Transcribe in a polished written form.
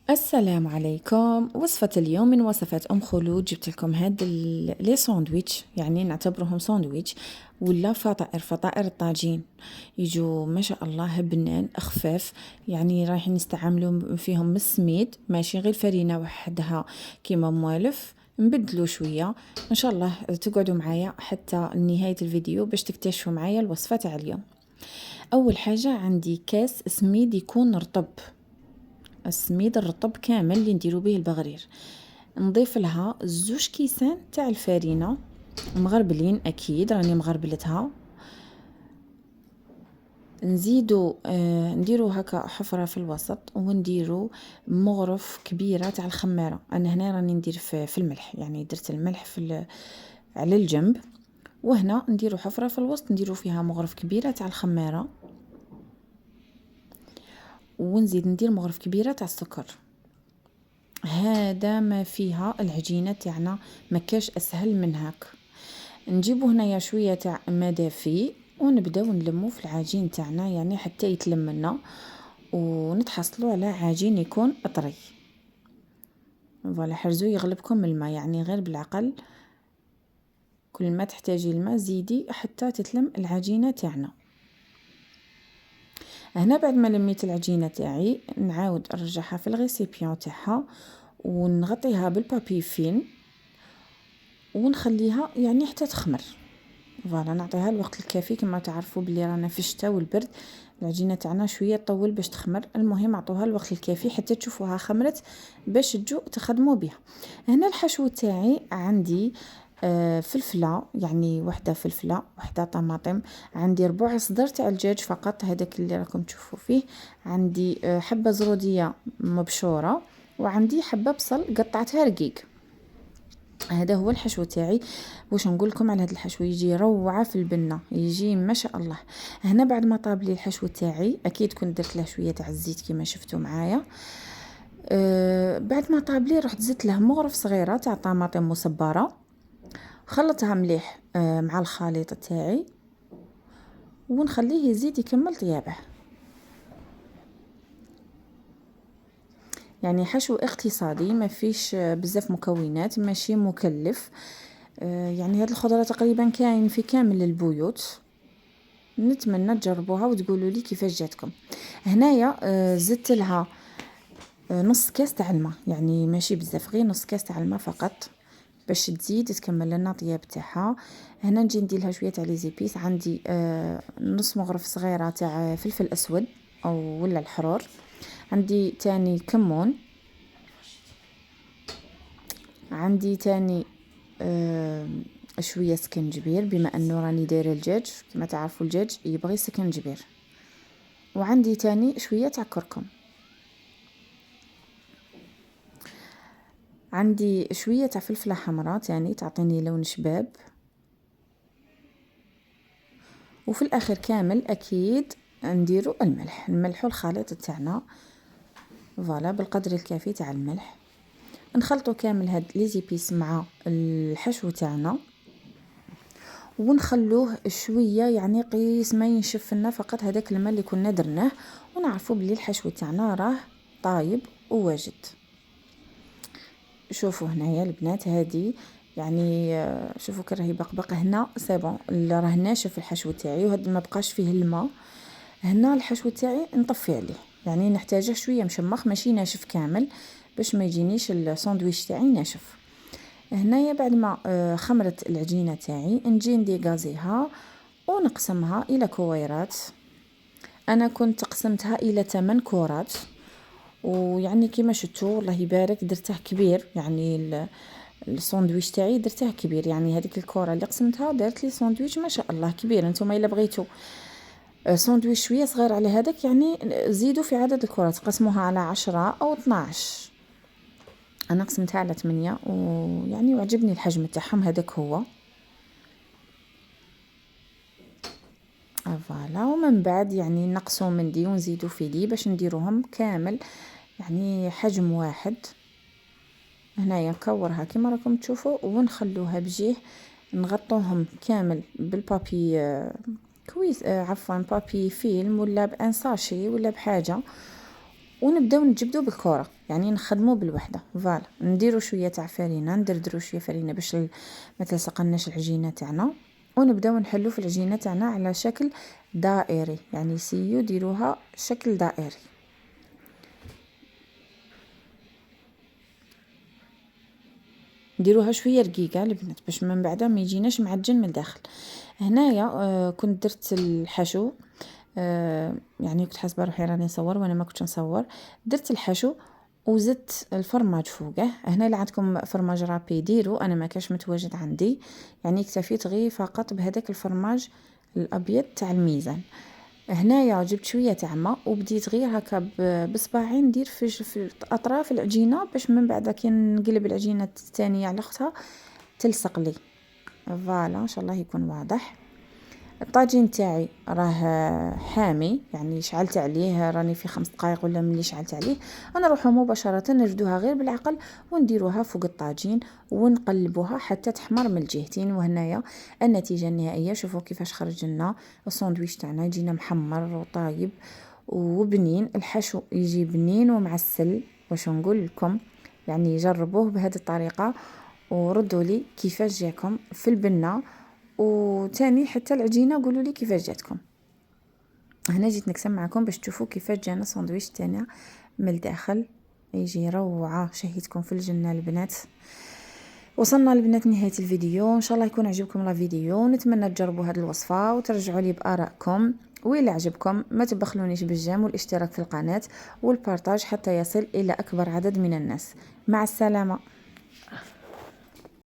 السلام عليكم. وصفة اليوم من وصفات أم خلود. جبت لكم هاد لي ساندويتش، يعني نعتبرهم ساندويتش ولا فطائر الطاجين. يجوا ما شاء الله بنان خفاف، يعني رايحين نستعملوا فيهم من السميد، ماشي غير فرينة وحدها كيما موالف. نبدلوا شوية ان شاء الله. تقعدوا معايا حتى نهاية الفيديو باش تكتشفوا معايا الوصفة تاع اليوم. اول حاجة عندي كاس سميد يكون رطب، السميد الرطب كامل اللي نديرو به البغرير. نضيف لها 2 كيسان تاع الفارينة مغربلين، اكيد راني مغربلتها. نزيدو نديرو هكا حفرة في الوسط، ونديرو مغرف كبيرة تاع الخمارة. انا هنا راني ندير في الملح، يعني درت الملح على الجنب، وهنا نديرو حفرة في الوسط نديرو فيها مغرف كبيرة تاع الخمارة، ونزيد ندير مغرف كبيرة تاع السكر. هذا ما فيها العجينة تاعنا، ما كاش اسهل من هاك. نجيبو هنايا شوية تاع ماء دافي ونبداو نلمو في العجين تاعنا، يعني حتى يتلم لنا ونتحصلوا على عجين يكون طري. فوالا، حرزو يغلبكم الماء، يعني غير بالعقل، كل ما تحتاجي الماء زيدي حتى تتلم العجينة تاعنا. هنا بعد ما لميت العجينة تاعي نعاود نرجعها في الغيسيبيون تاعها ونغطيها بالبابي فين ونخليها يعني حتى تخمر. فوالا، نعطيها الوقت الكافي. كما تعرفوا بلي رانا في الشتاء والبرد، العجينه تاعنا شويه طول باش تخمر. المهم اعطوها الوقت الكافي حتى تشوفوها خمرت باش تجو تخدموا بها. هنا الحشو تاعي عندي فلفله، يعني وحده فلفله، وحده طماطم، عندي ربع صدر تاع الدجاج فقط، هذاك اللي راكم تشوفوا فيه، عندي حبه زروديه مبشوره، وعندي حبه بصل قطعتها رقيق. هذا هو الحشو تاعي. واش نقول لكم على هذا الحشو؟ يجي روعه في البنه، يجي ما شاء الله. هنا بعد ما طاب لي الحشو تاعي، اكيد كنت درت له شويه تاع الزيت كما شفتوا معايا. بعد ما طاب لي رحت زدت له مغرف صغيره تاع طماطم مصبره، خلطها مليح مع الخليط تاعي، ونخليه يزيد يكمل طيابه. يعني حشو اقتصادي، ما فيش بزاف مكونات، ماشي مكلف. يعني هاد الخضره تقريبا كاين في كامل البيوت. نتمنى تجربوها وتقولوا لي كيفاش جاتكم. هنايا زدت لها نص كاس تاع الماء، يعني ماشي بزاف، غير نص كاس تاع الماء فقط باش تزيد تكمل لنا طياب تاعها. هنا نجي ندير لها شويه تاع لي زيبيس. عندي نص مغرف صغيره تاع فلفل اسود او ولا الحرور، عندي تاني كمون، عندي تاني شويه سكنجبير، بما انه راني دايره الدجاج كما تعرفوا الدجاج يبغي سكنجبير، وعندي تاني شويه تاع كركم، عندي شويه تاع فلفله حمراء تاني تعطيني لون شباب، وفي الاخر كامل اكيد نديرو الملح والخليط تاعنا. فوالا، بالقدر الكافي تاع الملح. نخلطوا كامل هاد لي زيبيس مع الحشو تاعنا ونخلوه شويه، يعني قيس ما ينشف لنا فقط هذاك الماء اللي كنا درناه، ونعرفوا بلي الحشو تاعنا راه طايب وواجد. شوفوا هنايا البنات هذه، يعني شوفوا كي راهي بقبق هنا سي بون، راه ناشف الحشو تاعي، وهذا ما بقاش فيه الماء. هنا الحشو تاعي نطفي عليه، يعني نحتاجه شويه مشمخ ماشي ناشف كامل، باش ما يجينيش الساندويتش تاعي ناشف. هنايا بعد ما خمرت العجينه تاعي نجي نديغازيها ونقسمها الى كويرات. انا كنت قسمتها الى 8 كورات، ويعني كيما شفتوا الله يبارك درته كبير، يعني الساندويتش تاعي درته كبير، يعني هذيك الكره اللي قسمتها دارت لي ساندويتش ما شاء الله كبير. نتوما الا بغيتوا ساندويتش شويه صغير على هذاك، يعني زيدوا في عدد الكرات، قسموها على 10 او 12. انا قسمتها على 8، ويعني وعجبني الحجم تاعهم هذاك هو. فوالا، ومن بعد يعني نقصوا من دي ونزيدوا في دي باش نديروهم كامل يعني حجم واحد. هنايا نكورها كما راكم تشوفوا ونخلوها بجيه، نغطوهم كامل بالبابي كويس، عفوا بابي فيلم ولا بان ساشي ولا بحاجه، ونبداو نجبدو بالكره، يعني نخدمو بالوحده. فوالا نديرو شويه تاع فرينه، ندردرو شويه فرينه باش ما تلصقناش العجينه تاعنا، ونبداو نحلو في العجينه تاعنا على شكل دائري، يعني سيو ديروها شكل دائري. نديروها شويه رقيقه البنات باش من بعد ما يجيناش معجن من الداخل. هنايا كنت درت الحشو، يعني كنت حاسبه روحي راني نصور وانا ما كنتش نصور. درت الحشو وزدت الفرماج فوقه. هنا اللي عندكم فرماج رابي ديروا، انا ما كاش متواجد عندي، يعني اكتفيت غير فقط بهذاك الفرماج الابيض تاع الميزان. هنايا جبت شويه تاع ماء وبديت غير هكا بصباعي ندير في اطراف العجينه باش من بعد كي نقلب العجينه الثانيه على اختها تلصق لي. فوالا ان شاء الله يكون واضح. الطاجين تاعي راه حامي، يعني شعلت عليه راني في 5 دقائق ولا ملي شعلت عليه انا نروحو مباشره نرفدوها غير بالعقل ونديروها فوق الطاجين ونقلبوها حتى تحمر من الجهتين. وهنايا النتيجه النهائيه، شوفوا كيفاش خرج لنا الساندويتش تاعنا، يجينا محمر وطايب وبنين، الحشو يجي بنين ومعسل. واش نقول لكم، يعني جربوه بهذه الطريقه وردوا لي كيفاش جاكم في البنه، وتاني حتى العجينه قولوا لي كيفاش جاتكم. هنا جيت نقسم معكم باش تشوفوا كيفاش جانا ساندويتش تاعنا من الداخل، يجي روعه. شهيتكم في الجنه البنات. وصلنا لبنات نهايه الفيديو، ان شاء الله يكون عجبكم لا فيديو، نتمنى تجربوا هذه الوصفه وترجعوا لي بارائكم، وإلا عجبكم ما تبخلونيش بالجيم والاشتراك في القناه والبارطاج حتى يصل الى اكبر عدد من الناس. مع السلامه.